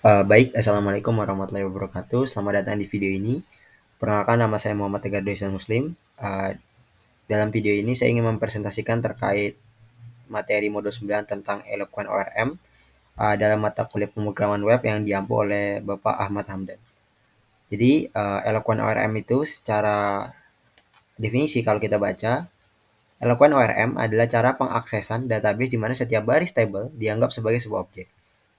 Baik, Assalamualaikum warahmatullahi wabarakatuh. Selamat datang di video ini. Perkenalkan, nama saya Muhammad Tegar Doisan Muslim. Dalam video ini saya ingin mempresentasikan terkait materi modul 9 tentang Eloquent ORM dalam mata kuliah pemrograman web yang diampu oleh Bapak Ahmad Hamdan. Jadi, Eloquent ORM itu secara definisi kalau kita baca, Eloquent ORM adalah cara pengaksesan database di mana setiap baris table dianggap sebagai sebuah objek.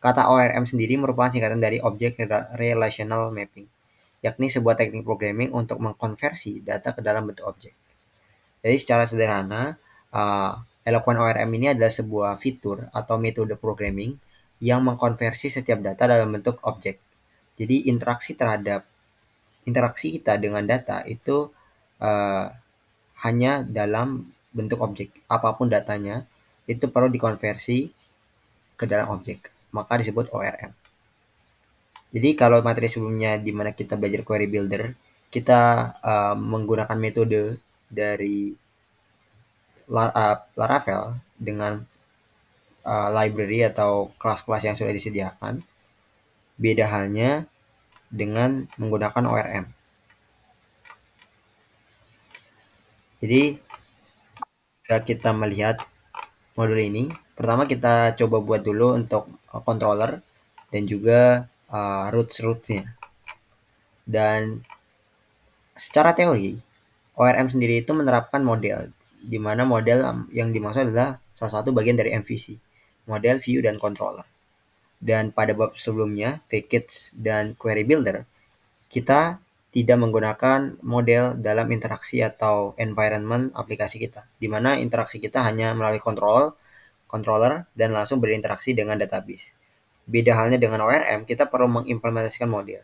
Kata ORM sendiri merupakan singkatan dari Object Relational Mapping, yakni sebuah teknik programming untuk mengkonversi data ke dalam bentuk objek. Jadi secara sederhana, Eloquent ORM ini adalah sebuah fitur atau metode programming yang mengkonversi setiap data dalam bentuk objek. Jadi interaksi kita dengan data itu uh, hanya dalam bentuk objek. Apapun datanya itu perlu dikonversi ke dalam objek. Maka disebut ORM. Jadi kalau materi sebelumnya di mana kita belajar query builder, kita menggunakan metode dari Laravel dengan library atau kelas-kelas yang sudah disediakan. Beda halnya dengan menggunakan ORM. Jadi jika kita melihat modul ini, pertama kita coba buat dulu untuk controller dan juga roots-rootsnya. Dan secara teori, ORM sendiri itu menerapkan model, di mana model yang dimaksud adalah salah satu bagian dari MVC, model, view, dan controller. Dan pada bab sebelumnya, package dan query builder, kita tidak menggunakan model dalam interaksi atau environment aplikasi kita, di mana interaksi kita hanya melalui controller, dan langsung berinteraksi dengan database. Beda halnya dengan ORM, kita perlu mengimplementasikan model.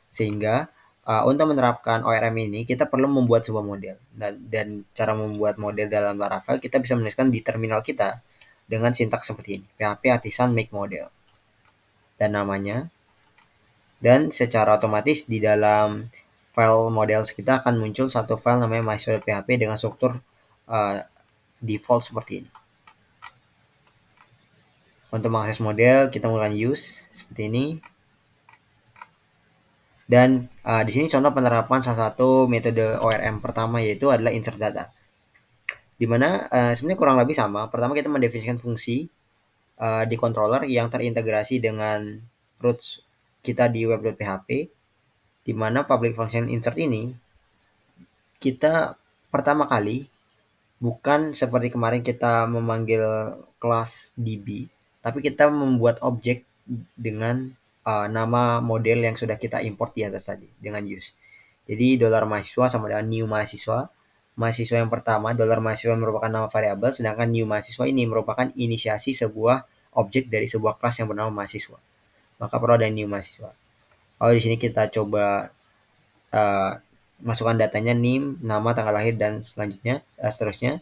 Sehingga untuk menerapkan ORM ini kita perlu membuat sebuah model. Dan cara membuat model dalam Laravel kita bisa menuliskan di terminal kita dengan sintaks seperti ini. PHP artisan make model dan namanya. Dan secara otomatis di dalam file models kita akan muncul satu file namanya mysql.php dengan struktur uh, default seperti ini. Untuk mengakses model kita menggunakan use seperti ini. Dan di sini contoh penerapan salah satu metode ORM pertama yaitu adalah insert data. Di mana sebenarnya kurang lebih sama. Pertama kita mendefinisikan fungsi di controller yang terintegrasi dengan roots kita di web.php, di mana public function insert ini kita pertama kali bukan seperti kemarin kita memanggil kelas DB, tapi kita membuat objek dengan nama model yang sudah kita import di atas tadi dengan use. Jadi $mahasiswa sama dengan new mahasiswa. Mahasiswa yang pertama, $mahasiswa merupakan nama variabel, sedangkan new mahasiswa ini merupakan inisiasi sebuah objek dari sebuah kelas yang bernama mahasiswa. Maka perlu ada new mahasiswa. Kalau di sini kita coba uh, masukkan datanya name, nama, tanggal lahir dan selanjutnya seterusnya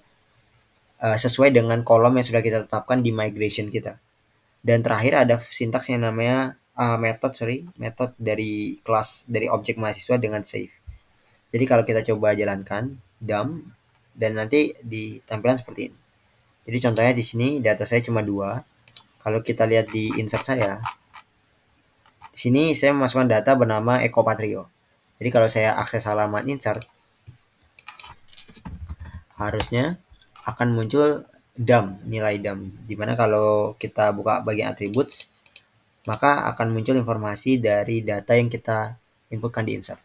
sesuai dengan kolom yang sudah kita tetapkan di migration kita. Dan terakhir ada sintaks yang namanya metode dari kelas dari objek mahasiswa dengan save. Jadi kalau kita coba jalankan dump dan nanti di tampilan seperti ini. Jadi contohnya di sini data saya cuma 2. Kalau kita lihat di insert saya, di sini saya memasukkan data bernama Eko Patrio. Jadi kalau saya akses halaman insert, harusnya akan muncul nilai dump. Dimana kalau kita buka bagian attributes, maka akan muncul informasi dari data yang kita inputkan di insert.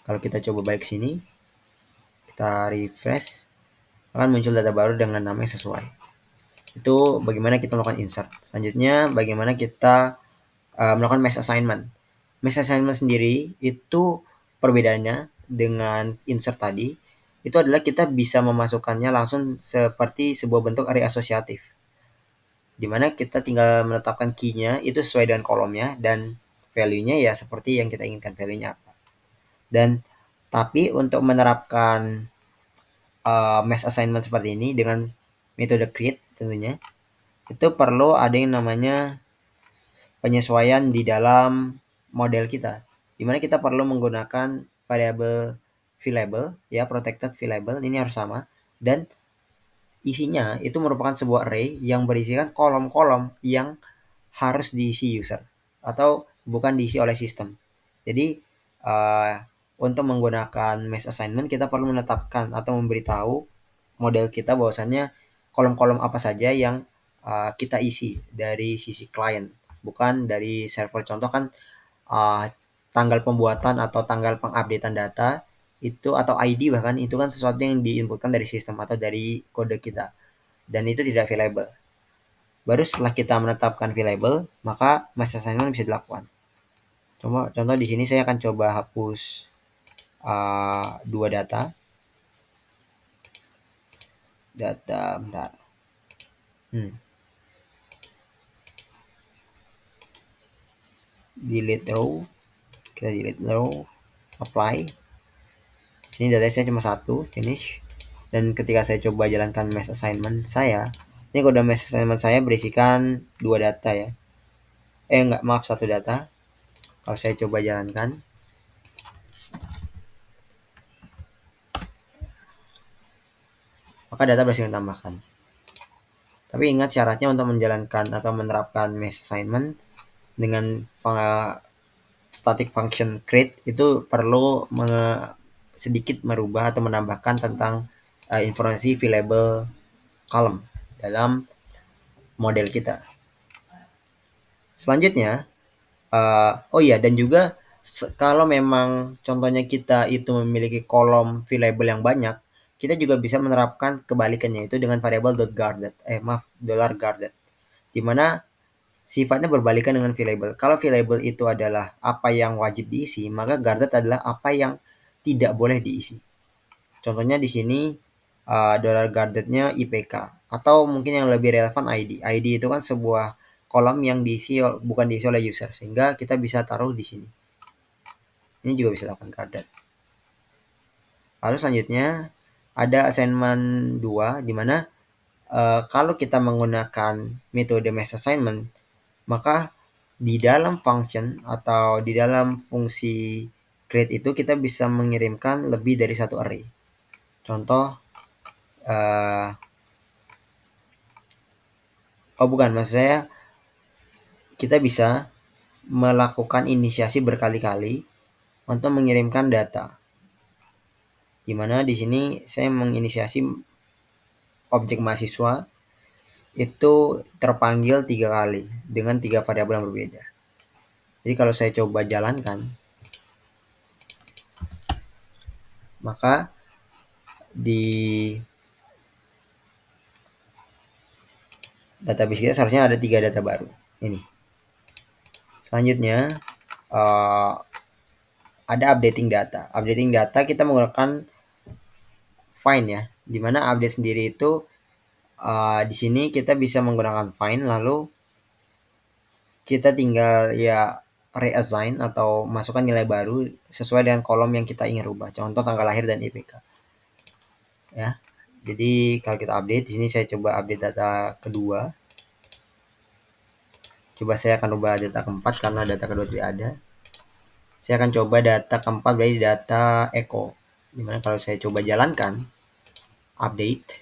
Kalau kita coba balik sini, kita refresh, akan muncul data baru dengan nama yang sesuai. Itu bagaimana kita melakukan insert. Selanjutnya, bagaimana kita melakukan mass assignment. Mass assignment sendiri itu perbedaannya dengan insert tadi, itu adalah kita bisa memasukkannya langsung seperti sebuah bentuk array asosiatif. Dimana kita tinggal menetapkan key-nya itu sesuai dengan kolomnya dan value-nya ya seperti yang kita inginkan value-nya apa. Dan tapi untuk menerapkan mass assignment seperti ini dengan metode create tentunya itu perlu ada yang namanya penyesuaian di dalam model kita, dimana kita perlu menggunakan variable v-label ya, protected v-label ini harus sama, dan isinya itu merupakan sebuah array yang berisikan kolom-kolom yang harus diisi user. atau bukan diisi oleh sistem. Jadi untuk menggunakan mass assignment kita perlu menetapkan atau memberitahu model kita bahwasannya kolom-kolom apa saja yang kita isi dari sisi klien, bukan dari server. Contoh kan tanggal pembuatan atau tanggal pengupdatean data itu atau ID bahkan itu kan sesuatu yang diinputkan dari sistem atau dari kode kita dan itu tidak available. Baru setelah kita menetapkan available, maka mass assignment bisa dilakukan. Contoh di sini saya akan coba hapus dua data bentar. Delete row, kita delete row, apply. Sini data saya cuma satu, finish. Dan ketika saya coba jalankan mass assignment saya, ini kode mass assignment saya berisikan dua data ya. Enggak, maaf, satu data. Kalau saya coba jalankan, maka data berhasil ditambahkan. Tapi ingat syaratnya untuk menjalankan atau menerapkan mass assignment dengan static function create itu perlu sedikit merubah atau menambahkan tentang informasi available column dalam model kita. Selanjutnya, oh iya, dan juga kalau memang contohnya kita itu memiliki kolom available yang banyak, kita juga bisa menerapkan kebalikannya itu dengan variable .guarded, $guarded, di mana sifatnya berbalikan dengan available. Kalau available itu adalah apa yang wajib diisi, maka guarded adalah apa yang tidak boleh diisi. Contohnya di sini $guardednya IPK atau mungkin yang lebih relevan ID. ID itu kan sebuah kolom yang bukan diisi oleh user sehingga kita bisa taruh di sini. Ini juga bisa dilakukan guarded. Lalu selanjutnya ada assignment 2 di mana kalau kita menggunakan metode mass assignment maka di dalam function atau di dalam fungsi create itu kita bisa mengirimkan lebih dari satu array. Contoh maksud saya kita bisa melakukan inisiasi berkali-kali untuk mengirimkan data. Di mana di sini saya menginisiasi objek mahasiswa itu terpanggil 3 kali dengan 3 variabel yang berbeda. Jadi kalau saya coba jalankan, maka di database kita seharusnya ada 3 data baru. Ini. Selanjutnya ada updating data. Updating data kita menggunakan find ya, dimana update sendiri itu di sini kita bisa menggunakan find lalu kita tinggal ya reassign atau masukkan nilai baru sesuai dengan kolom yang kita ingin rubah. Contoh tanggal lahir dan IPK. Ya. Jadi kalau kita update di sini saya coba update data kedua. Coba saya akan rubah data keempat karena data kedua tidak ada. Saya akan coba data keempat berarti data echo. Dimana kalau saya coba jalankan update,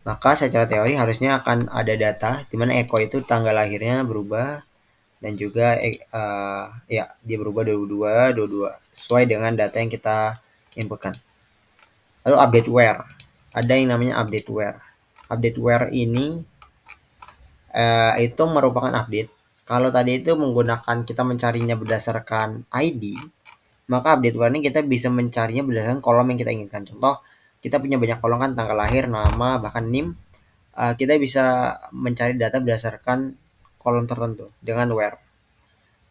maka secara teori harusnya akan ada data dimana echo itu tanggal lahirnya berubah dan juga ya dia berubah 22 sesuai dengan data yang kita inputkan. Lalu update where, ada yang namanya update where. Update where ini itu merupakan update. Kalau tadi itu menggunakan kita mencarinya berdasarkan ID, maka update where ini kita bisa mencarinya berdasarkan kolom yang kita inginkan. Contoh, kita punya banyak kolom kan, tanggal lahir, nama, bahkan NIM. Kita bisa mencari data berdasarkan kolom tertentu dengan where.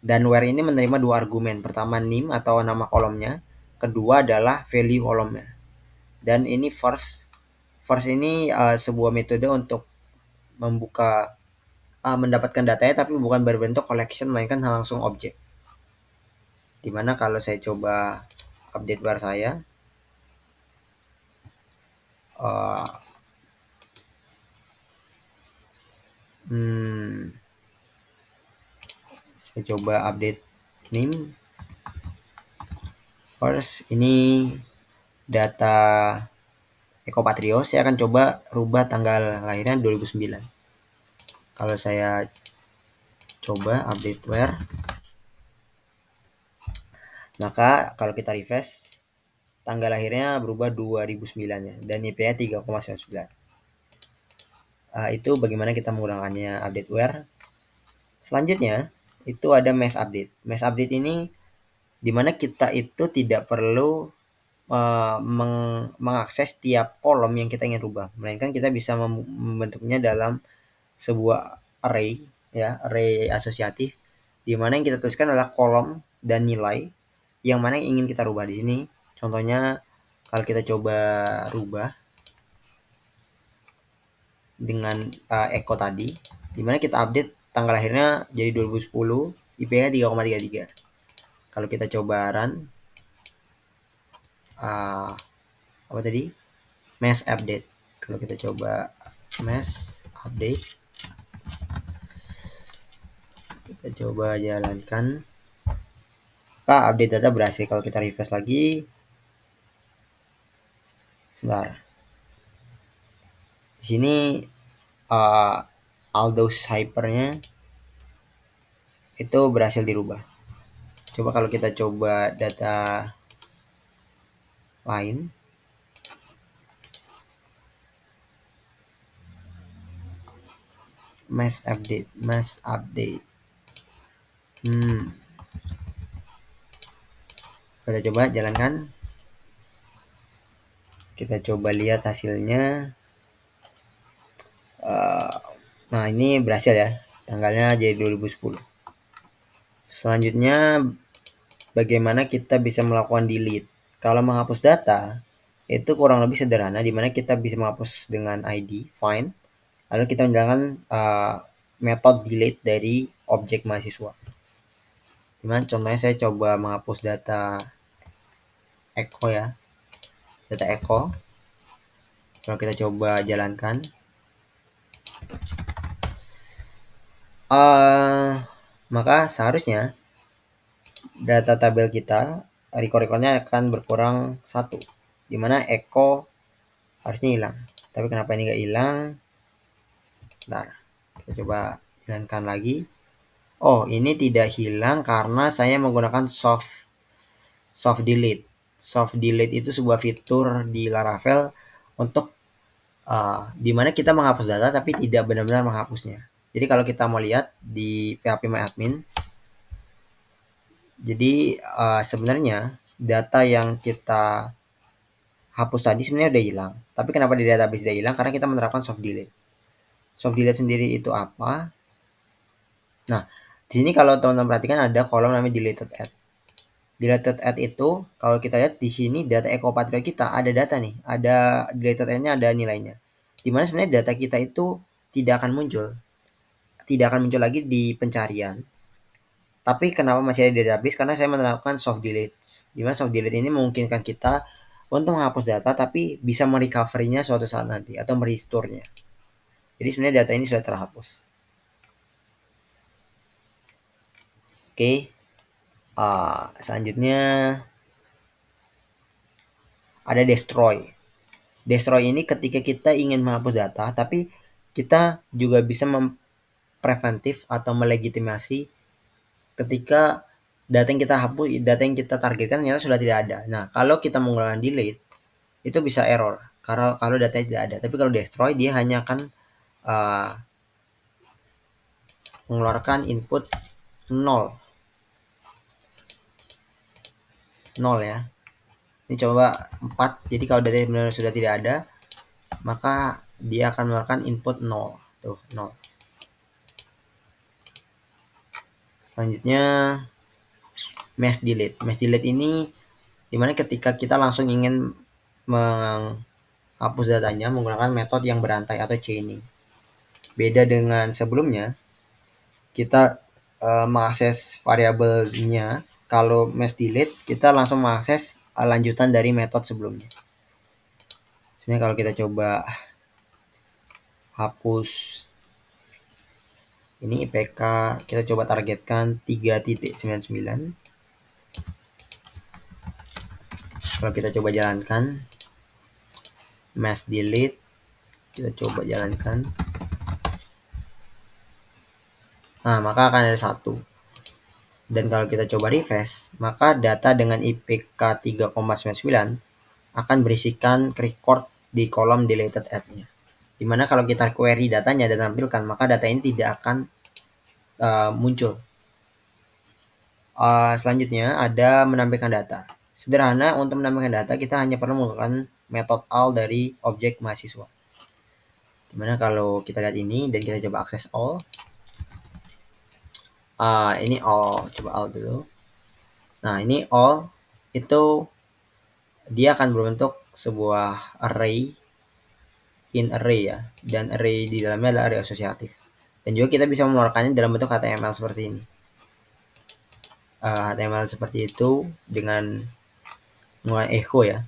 Dan where ini menerima 2 argumen. Pertama NIM atau nama kolomnya, kedua adalah value kolomnya. Dan ini first ini sebuah metode untuk mendapatkan datanya tapi bukan berbentuk collection melainkan langsung objek. Dimana kalau saya coba update where saya saya coba update name first, ini data Eko Patrio. Saya akan coba rubah tanggal lahirnya 2009. Kalau saya coba update where, maka kalau kita refresh tanggal lahirnya berubah 2009 ya, dan IP-nya 3,99. Itu bagaimana kita menggunakannya update where. Selanjutnya itu ada mesh update. Mesh update ini dimana kita itu tidak perlu mengakses tiap kolom yang kita ingin rubah, melainkan kita bisa membentuknya dalam sebuah array ya, array asosiatif, di mana yang kita tuliskan adalah kolom dan nilai yang mana yang ingin kita rubah. Di sini contohnya kalau kita coba rubah dengan echo tadi, di mana kita update tanggal lahirnya jadi 2010, IP-nya 3,33. Kalau kita coba run apa tadi, mesh update, kalau kita coba mesh update, kita coba jalankan, update data berhasil. Kalau kita refresh lagi, sebentar, di sini Aldous hypernya itu berhasil dirubah. Coba kalau kita coba data lain, mesh update. Kita coba jalankan, kita coba lihat hasilnya. Nah ini berhasil ya, tanggalnya jadi 2010. Selanjutnya bagaimana kita bisa melakukan delete. Kalau menghapus data itu kurang lebih sederhana, dimana kita bisa menghapus dengan ID find, lalu kita menjalankan metode delete dari objek mahasiswa. Dimana contohnya saya coba menghapus data echo ya, data echo. Kalau kita coba jalankan, maka seharusnya data tabel kita, record-recordnya akan berkurang 1, dimana echo harusnya hilang. Tapi kenapa ini nggak hilang? Bentar, kita coba jalankan lagi. Oh, ini tidak hilang karena saya menggunakan soft delete. Soft delete itu sebuah fitur di Laravel untuk dimana kita menghapus data tapi tidak benar-benar menghapusnya. Jadi kalau kita mau lihat di phpMyAdmin, jadi sebenarnya data yang kita hapus tadi sebenarnya udah hilang. Tapi kenapa di database udah hilang? Karena kita menerapkan soft delete. Soft delete sendiri itu apa? Nah, di sini kalau teman-teman perhatikan ada kolom namanya deleted add. Deleted add itu kalau kita lihat di sini data Echo Patria kita ada data nih, ada deleted add-nya, ada nilainya. Dimana sebenarnya data kita itu tidak akan muncul lagi di pencarian. Tapi kenapa masih ada di database? Karena saya menerapkan soft delete. Dimana soft delete ini memungkinkan kita untuk menghapus data tapi bisa merecovery-nya suatu saat nanti atau merestore-nya. Jadi sebenarnya data ini sudah terhapus. Oke. Selanjutnya ada destroy. Destroy ini ketika kita ingin menghapus data, tapi kita juga bisa mempreventif atau melegitimasi ketika data yang kita hapus, data yang kita targetkan ternyata sudah tidak ada. Nah, kalau kita menggunakan delete, itu bisa error kalau datanya tidak ada. Tapi kalau destroy, dia hanya akan mengeluarkan input 0 ya. Ini coba 4. Jadi kalau data benar sudah tidak ada, maka dia akan mengeluarkan input 0. Tuh, 0. Selanjutnya mesh delete. Mesh delete ini dimana ketika kita langsung ingin menghapus datanya menggunakan metode yang berantai atau chaining. Beda dengan sebelumnya, kita mengakses variabelnya. Kalau mesh delete, kita langsung mengakses lanjutan dari metode sebelumnya. Sebenarnya kalau kita coba hapus ini IPK, kita coba targetkan 3.99. Kalau kita coba jalankan mesh delete, kita coba jalankan, Nah, maka akan ada 1. Dan kalau kita coba refresh, maka data dengan IPK 3,99 akan berisikan record di kolom deleted at-nya. Dimana kalau kita query datanya dan tampilkan, maka data ini tidak akan muncul. Selanjutnya ada menampilkan data. Sederhana, untuk menampilkan data kita hanya perlu menggunakan metode all dari objek mahasiswa. Dimana kalau kita lihat ini dan kita coba akses all, ini all, coba all dulu. Nah, ini all itu dia akan berbentuk sebuah array in array ya, dan array di dalamnya adalah array asosiatif. Dan juga kita bisa mengeluarkannya dalam bentuk HTML seperti ini. HTML seperti itu dengan menggunakan echo ya,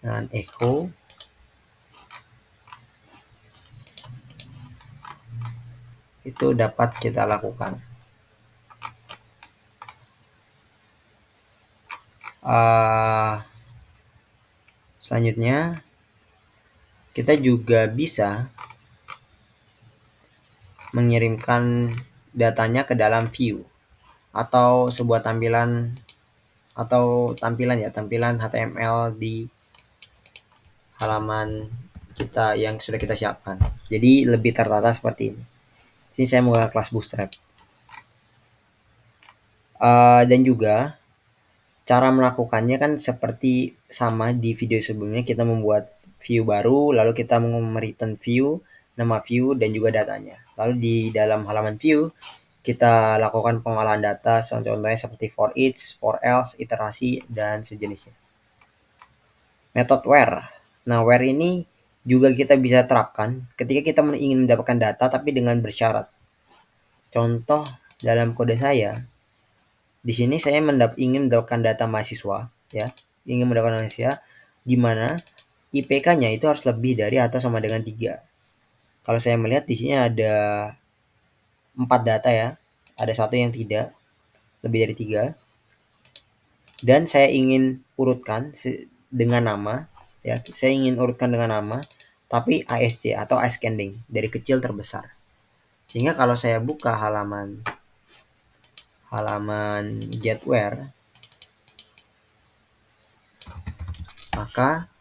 dengan echo itu dapat kita lakukan. Selanjutnya kita juga bisa mengirimkan datanya ke dalam view atau sebuah tampilan tampilan HTML di halaman kita yang sudah kita siapkan. Jadi lebih tertata seperti ini. Sini saya menggunakan kelas Bootstrap. Dan juga cara melakukannya kan seperti sama di video sebelumnya, kita membuat view baru, lalu kita mereturn view, nama view, dan juga datanya. Lalu di dalam halaman view, kita lakukan pengolahan data, contohnya seperti for each, for else, iterasi, dan sejenisnya. Method where. Nah, where ini juga kita bisa terapkan ketika kita ingin mendapatkan data tapi dengan bersyarat. Contoh dalam kode saya, di sini saya ingin mendapatkan data mahasiswa, ya, ingin mendapatkan mahasiswa, di mana IPK-nya itu harus lebih dari atau sama dengan 3. Kalau saya melihat di sini ada 4 data ya, ada 1 yang tidak, lebih dari 3. Dan saya ingin urutkan dengan nama, ya, saya ingin urutkan dengan nama, tapi ASC atau ascending, dari kecil terbesar. Sehingga kalau saya buka halaman get where, maka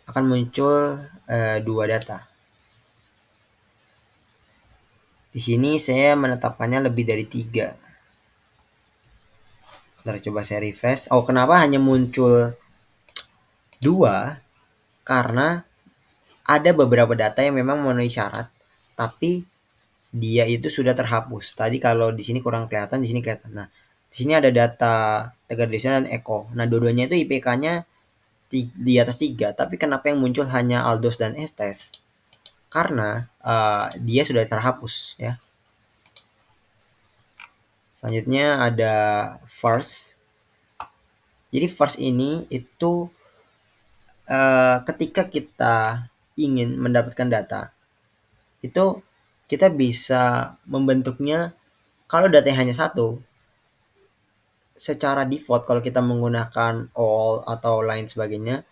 akan muncul 2 data. Di sini saya menetapkannya lebih dari 3. Ntar coba saya refresh. Oh, kenapa hanya muncul 2? Karena ada beberapa data yang memang memenuhi syarat, tapi dia itu sudah terhapus. Tadi kalau di sini kurang kelihatan, di sini kelihatan. Nah, di sini ada data Tegar Desa dan Eko. Nah, dua-duanya itu IPK-nya di atas 3, tapi kenapa yang muncul hanya Aldos dan Estes? Karena dia sudah terhapus ya. Selanjutnya ada first. Jadi first ini itu ketika kita ingin mendapatkan data, itu kita bisa membentuknya, kalau datanya hanya 1, secara default kalau kita menggunakan all atau lain sebagainya,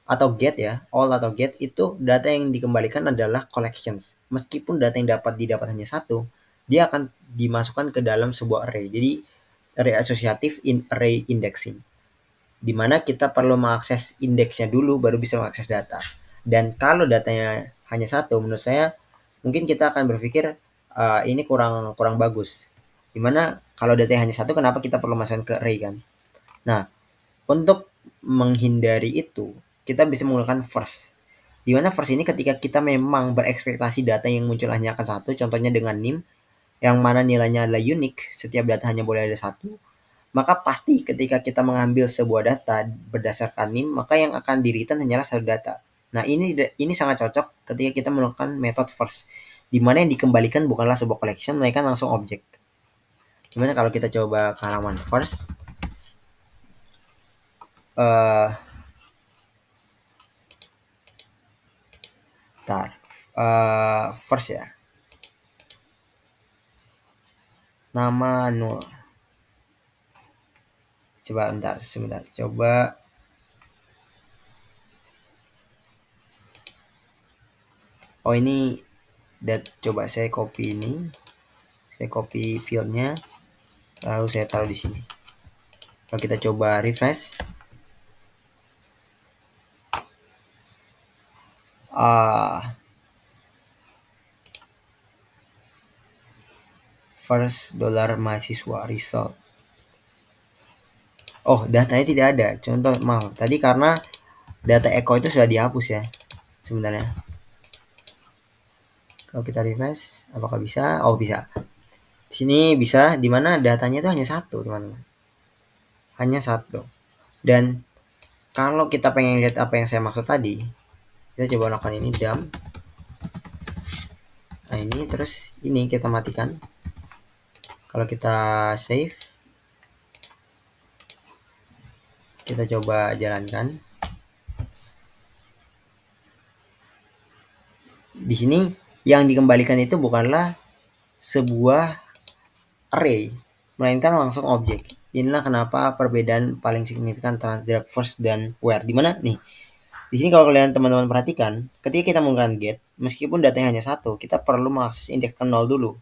atau get ya, all atau get, itu data yang dikembalikan adalah collections. Meskipun data yang didapat hanya 1, dia akan dimasukkan ke dalam sebuah array. Jadi array asosiatif in array indexing, dimana kita perlu mengakses indeksnya dulu baru bisa mengakses data. Dan kalau datanya hanya 1, menurut saya mungkin kita akan berpikir ini kurang bagus. Dimana kalau datanya hanya 1, kenapa kita perlu masukkan ke array kan? Nah, untuk menghindari itu, kita bisa menggunakan first. Dimana first ini ketika kita memang berekspektasi data yang muncul hanya akan 1, contohnya dengan NIM, yang mana nilainya adalah unique, setiap data hanya boleh ada 1, maka pasti ketika kita mengambil sebuah data berdasarkan NIM, maka yang akan di-return hanyalah satu data. Nah, ini sangat cocok ketika kita menggunakan method first, di mana yang dikembalikan bukanlah sebuah collection, melainkan langsung objek. Gimana kalau kita coba ke halaman first? First ya. Nama null. Coba sebentar. Coba oh ini Dan coba saya copy ini, saya copy fieldnya, lalu saya taruh di sini. Kalau kita coba refresh, first dollar mahasiswa result. Oh, datanya tidak ada. Contoh, maaf. Tadi karena data echo itu sudah dihapus ya, sebenarnya. Kalau kita refresh, apakah bisa? Oh, bisa. Di sini bisa, di mana datanya itu hanya satu, teman-teman. Hanya satu. Dan kalau kita pengen lihat apa yang saya maksud tadi, kita coba lakukan ini dump. Nah, ini terus ini kita matikan. Kalau kita save, kita coba jalankan. Di sini yang dikembalikan itu bukanlah sebuah array, melainkan langsung objek. Inilah kenapa perbedaan paling signifikan antara first dan where. Dimana nih? Di sini kalau kalian teman-teman perhatikan, ketika kita menggunakan get, meskipun datanya hanya satu, kita perlu mengakses indeks ke 0 dulu.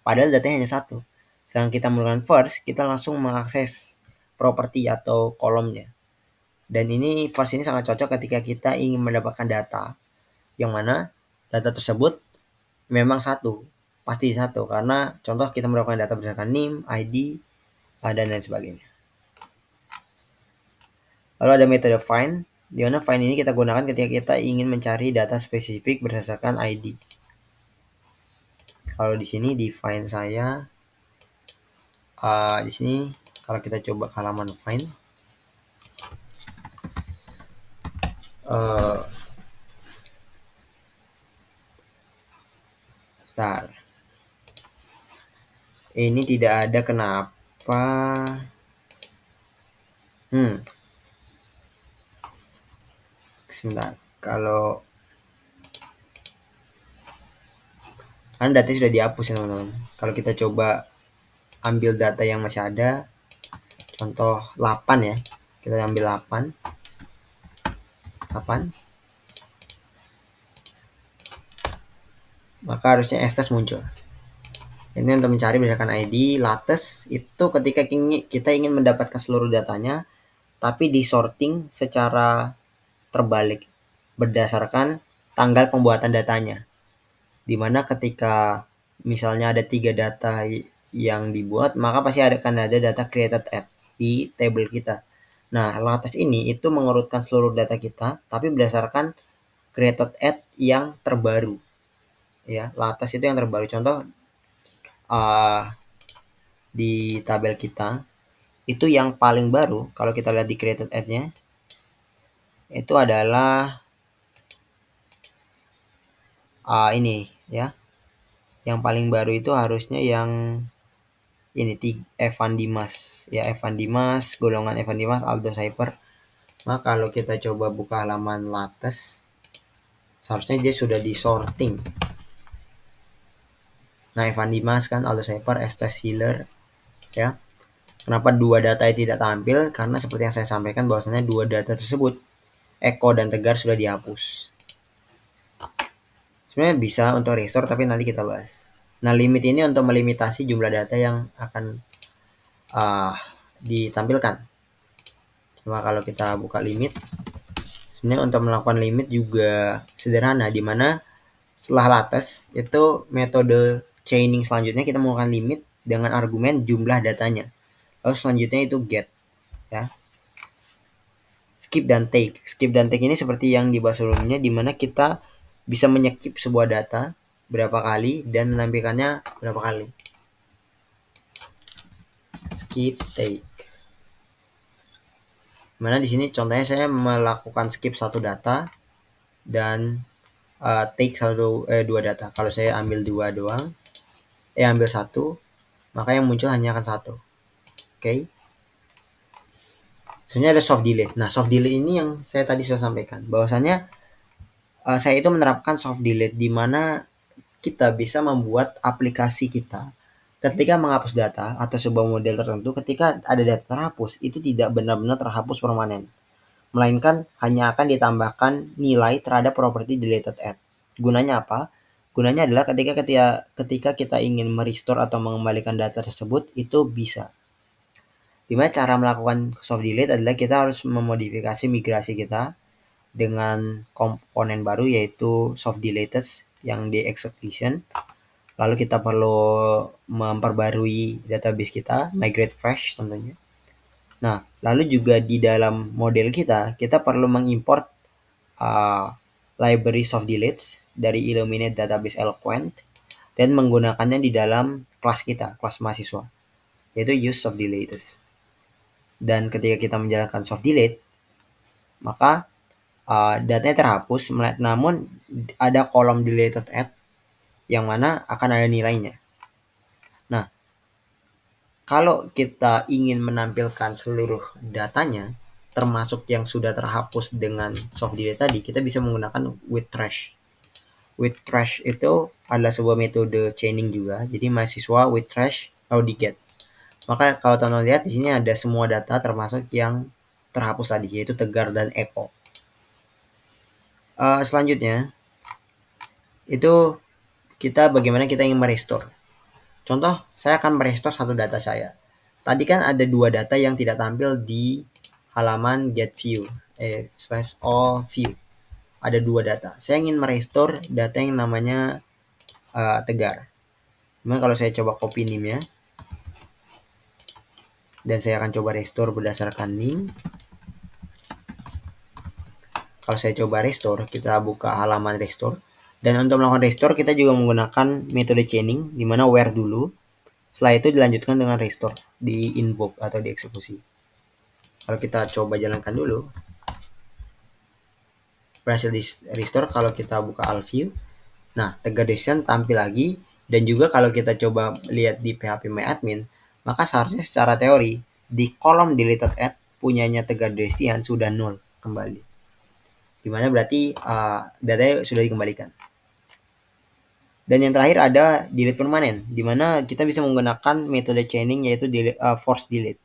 Padahal datanya hanya satu. Sedangkan kita menggunakan first, kita langsung mengakses properti atau kolomnya. Dan ini first ini sangat cocok ketika kita ingin mendapatkan data, yang mana data tersebut memang satu, pasti satu, karena contoh kita mendapatkan data berdasarkan name, ID, dan lain sebagainya. Lalu ada metode find, di mana find ini kita gunakan ketika kita ingin mencari data spesifik berdasarkan ID. Kalau di sini di find saya, di sini kalau kita coba ke halaman find, sebentar. Ini tidak ada, kenapa? Sebentar. Kalau kan data sudah dihapus ya teman-teman. Kalau kita coba ambil data yang masih ada, contoh 8 ya, kita ambil 8, maka harusnya estes muncul. Ini untuk mencari berdasarkan ID. Latest itu ketika kita ingin mendapatkan seluruh datanya, tapi disorting secara terbalik berdasarkan tanggal pembuatan datanya. Dimana ketika misalnya ada 3 data yang dibuat, maka pasti akan ada data created at di table kita. Nah, latest ini itu mengurutkan seluruh data kita, tapi berdasarkan created at yang terbaru. Ya, latest itu yang terbaru. Contoh di tabel kita itu yang paling baru, kalau kita lihat di created at-nya, itu adalah ini ya. Yang paling baru itu harusnya yang ini Evan Dimas ya, Evan Dimas, golongan Evan Dimas Aldo Cyper. Maka kalau kita coba buka halaman latest, seharusnya dia sudah disorting. Nah, Evan Dimas kan, Aldo Cyper, Estes Healer ya. Kenapa dua data tidak tampil? Karena seperti yang saya sampaikan bahwasanya dua data tersebut, Eko dan Tegar, sudah dihapus. Sebenarnya bisa untuk restore, tapi nanti kita bahas. Nah, limit ini untuk melimitasi jumlah data yang akan ditampilkan. Cuma kalau kita buka limit, sebenarnya untuk melakukan limit juga sederhana, dimana setelah latest itu metode chaining selanjutnya kita menggunakan limit dengan argumen jumlah datanya. Lalu selanjutnya itu get ya. Skip dan take. Skip dan take ini seperti yang dibahas sebelumnya, dimana kita bisa menyekip sebuah data berapa kali dan menampilkannya berapa kali. Skip take. Mana di sini contohnya saya melakukan skip satu data dan take dua data. Kalau saya ambil dua doang, ambil satu, maka yang muncul hanya akan satu. Oke. Sebenarnya ada soft delete. Nah, soft delete ini yang saya tadi sudah sampaikan, bahwasanya saya itu menerapkan soft delete di mana kita bisa membuat aplikasi kita ketika menghapus data atau sebuah model tertentu, ketika ada data terhapus, itu tidak benar-benar terhapus permanen, melainkan hanya akan ditambahkan nilai terhadap properti deleted at. Gunanya apa? Gunanya adalah ketika kita ingin merestore atau mengembalikan data tersebut itu bisa. Dimana cara melakukan soft delete adalah kita harus memodifikasi migrasi kita dengan komponen baru yaitu soft deletes yang di execution. Lalu kita perlu memperbarui database kita, migrate fresh tentunya. Nah, lalu juga di dalam model kita perlu mengimport uh, library soft deletes dari Illuminate Database Eloquent dan menggunakannya di dalam kelas kita, kelas mahasiswa, yaitu use soft deletes. Dan ketika kita menjalankan soft delete, maka datanya terhapus, namun ada kolom deleted at yang mana akan ada nilainya. Nah, kalau kita ingin menampilkan seluruh datanya, termasuk yang sudah terhapus dengan soft delete tadi, kita bisa menggunakan with trash. With trash itu adalah sebuah metode chaining juga. Jadi mahasiswa with trash lalu di get. Maka kalau teman-teman lihat di sini ada semua data termasuk yang terhapus tadi, yaitu Tegar dan Eko. Selanjutnya itu bagaimana kita ingin merestore. Contoh, saya akan merestore satu data saya. Tadi kan ada dua data yang tidak tampil di halaman get view /all view. Ada dua data. Saya ingin merestore data yang namanya Tegar. Nah, kalau saya coba copy name-nya dan saya akan coba restore berdasarkan name. Kalau saya coba restore, kita buka halaman restore. Dan untuk melakukan restore, kita juga menggunakan metode chaining, di mana where dulu. Setelah itu dilanjutkan dengan restore, di invoke atau dieksekusi. Kalau kita coba jalankan dulu, berhasil di restore kalau kita buka all view. Nah, Tegar Decision tampil lagi. Dan juga kalau kita coba lihat di phpMyAdmin, maka seharusnya secara teori, di kolom deleted at punyanya Tegar Decision sudah nol kembali. Dimana berarti datanya sudah dikembalikan. Dan yang terakhir ada delete permanen, dimana kita bisa menggunakan metode chaining yaitu force delete.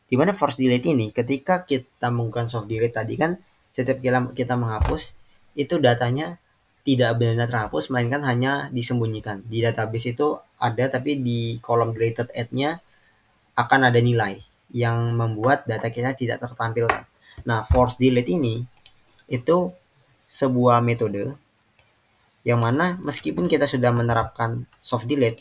Dimana force delete ini ketika kita menggunakan soft delete tadi kan setiap kita menghapus itu datanya tidak benar-benar terhapus melainkan hanya disembunyikan. Di database itu ada tapi di kolom deleted at-nya akan ada nilai yang membuat data kita tidak tertampilkan. Nah, force delete ini itu sebuah metode yang mana meskipun kita sudah menerapkan soft delete,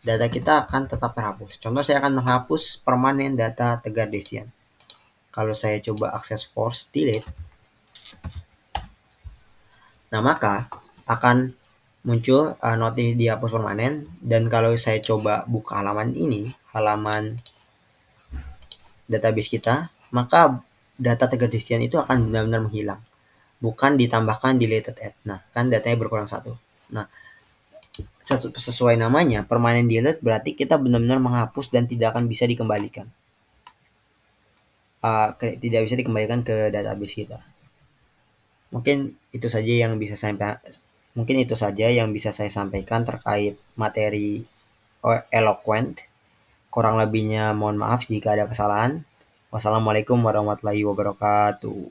data kita akan tetap terhapus. Contoh, saya akan menghapus permanen data Tegar Decision. Kalau saya coba akses force delete, nah maka akan muncul notif dihapus permanen. Dan kalau saya coba buka halaman ini, halaman database kita, maka data Tegar Decision itu akan benar-benar menghilang, bukan ditambahkan deleted at. Nah, kan datanya berkurang satu. Nah, sesuai namanya, permanen delete berarti kita benar-benar menghapus dan tidak akan bisa dikembalikan. Tidak bisa dikembalikan ke database kita. Mungkin itu saja yang bisa saya sampaikan terkait materi Eloquent. Kurang lebihnya mohon maaf jika ada kesalahan. Wassalamualaikum warahmatullahi wabarakatuh.